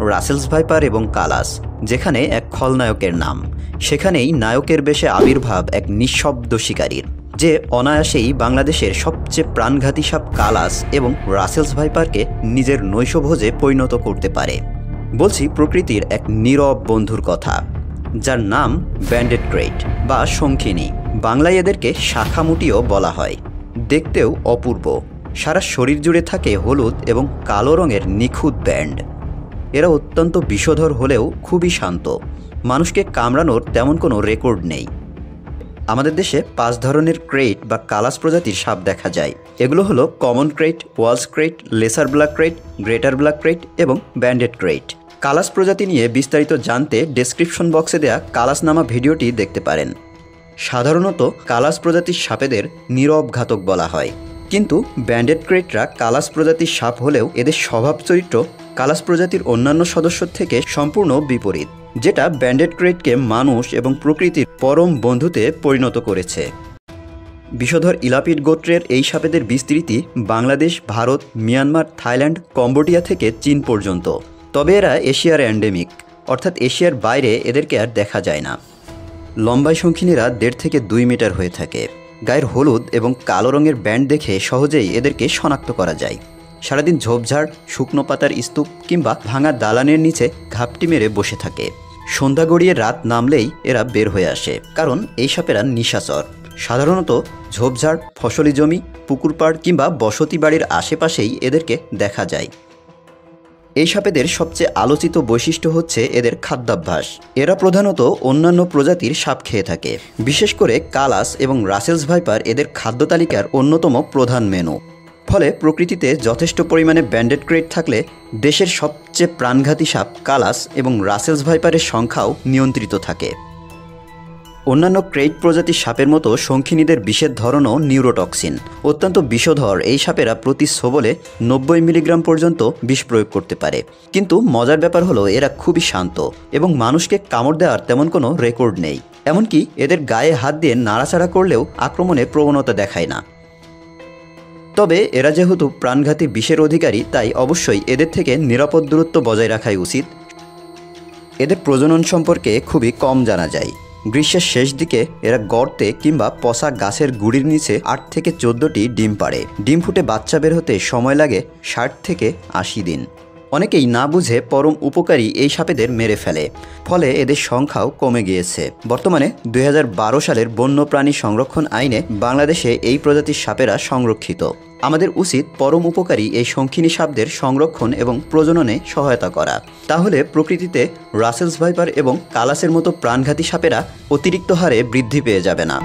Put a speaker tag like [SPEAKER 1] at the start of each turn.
[SPEAKER 1] Russell's viper এবং কালাস, যেখানে এক খলনায়কের নাম, সেখানেই নায়কের বেশে আবির্ভাব এক নিঃশব্দ শিকারীর, যে অনায়াসেই বাংলাদেশের সবচেয়ে প্রাণঘাতী সাপ কালাস এবং রাসেলস ভাইপারকে নিজের নৈশভোজে পরিণত করতে পারে। বলছি প্রকৃতির এক নীরব বন্ধুর কথা, যার নাম ব্যান্ডেড ক্রেট বা শঙ্খিনী। বাংলায় এদেরকে শাখামুটিও বলা হয়। দেখতেও অপূর্ব, সারা শরীর জুড়ে থাকে হলুদ এবং কালো রঙের নিখুঁত ব্যান্ড। এরা অত্যন্ত বিষধর হলেও খুবই শান্ত, মানুষকে কামড়ানোর তেমন কোনো রেকর্ড নেই। আমাদের দেশে 5 ধরনের ক্রেট বা কালাস প্রজাতির সাপ দেখা যায়। এগুলো হলো common krait, Wall's krait, lesser black krait, greater black krait এবং ব্যান্ডেড ক্রেট। কালাস প্রজাতি নিয়ে বিস্তারিত জানতে ডেসক্রিপশন বক্সে দেয়া কালাস নামা ভিডিওটি দেখতে পারেন। সাধারণত কালাস প্রজাতির সাপেদের নীরব ঘাতক বলা হয়, কিন্তু ব্যান্ডেড ক্রেটরা কালাস প্রজাতির সাপ হলেও এদের স্বভাব চরিত্র কালাস প্রজাতির অন্যান্য সদস্য থেকে সম্পূর্ণ বিপরীত, যেটা ব্যান্ডেড ক্রেটকে মানুষ এবং প্রকৃতির পরম বন্ধুতে পরিণত করেছে। বিষধর ইলাপিড গোত্রের এই সাপেদের বিস্তৃতি Bangladesh, Bharat, Myanmar, Thailand, Cambodia থেকে চীন পর্যন্ত। তবে এরা এশিয়ার এন্ডেমিক, অর্থাৎ এশিয়ার বাইরে এদেরকে আর দেখা যায় না। লম্বায় শঙ্খিনীরা 1.5 থেকে 2 মিটার হয়ে থাকে। গায়ের হলুদ এবং কালো রঙের ব্যান্ড দেখে সহজেই এদেরকে শনাক্ত করা যায়। সারাদিন ঝোপঝাড়, শুকনো পাতার স্তূপ কিংবা ভাঙা দালানের নিচে ঘাপটি মেরে বসে থাকে। সন্ধ্যা গড়িয়ে রাত নামলেই এরা বের হয়ে আসে, কারণ এই সাপেরা নিশাচর। সাধারণত ঝোপঝাড়, ফসলি জমি, পুকুর পাড় কিংবা বসতি বাড়ির আশেপাশেই এদেরকে দেখা যায়। এই সাপেদের সবচেয়ে আলোচিত বৈশিষ্ট্য হচ্ছে এদের খাদ্যাভ্যাস। এরা প্রধানত অন্যান্য প্রজাতির সাপ খেয়ে থাকে। বিশেষ করে কালাস এবং রাসেলস ভাইপার এদের খাদ্য তালিকার অন্যতম প্রধান মেনু। ফলে প্রকৃতিতে যথেষ্ট পরিমাণে ব্যান্ডেড ক্রেট থাকলে দেশের সবচেয়ে প্রাণঘাতী সাপ কালাস এবং রাসেলস ভাইপারের সংখ্যাও নিয়ন্ত্রিত থাকে। অন্যান্য ক্রেট প্রজাতির সাপের মতো শঙ্খিনীদের বিষের ধরনও নিউরোটক্সিন। অত্যন্ত বিষধর এই সাপেরা প্রতি ছোবলে 90 মিলিগ্রাম পর্যন্ত বিষ প্রয়োগ করতে পারে। কিন্তু মজার ব্যাপার হলো এরা খুবই শান্ত এবং মানুষকে কামড় দেওয়ার তেমন কোনো রেকর্ড নেই। এমনকি এদের গায়ে হাত দিয়ে নাড়াচাড়া করলেও আক্রমণের প্রবণতা দেখায় না। তবে এরা যেহেতু প্রাণঘাতী বিষের অধিকারী, তাই অবশ্যই এদের থেকে নিরাপদ দূরত্ব বজায় রাখাই উচিত। এদের প্রজনন সম্পর্কে খুবই কম জানা যায়। গ্রীষ্মের শেষ দিকে এরা গর্তে কিংবা পচা গাছের গুড়ির নিচে 8 থেকে 14টি ডিম পাড়ে। ডিম ফুটে বাচ্চা বের হতে সময় লাগে 60 থেকে 80 দিন। অনেকেই না বুঝে পরম উপকারী এই সাপেদের মেরে ফেলে, ফলে এদের সংখ্যাও কমে গিয়েছে। বর্তমানে 2012 সালের বন্যপ্রাণী সংরক্ষণ আইনে বাংলাদেশে এই প্রজাতির সাপেরা সংরক্ষিত। আমাদের উচিত পরম উপকারী এই শঙ্খিনী সাপদের সংরক্ষণ এবং প্রজননে সহায়তা করা। তাহলে প্রকৃতিতে রাসেলস ভাইপার এবং কালাসের মতো প্রাণঘাতী সাপেরা অতিরিক্ত হারে বৃদ্ধি পেয়ে যাবে না।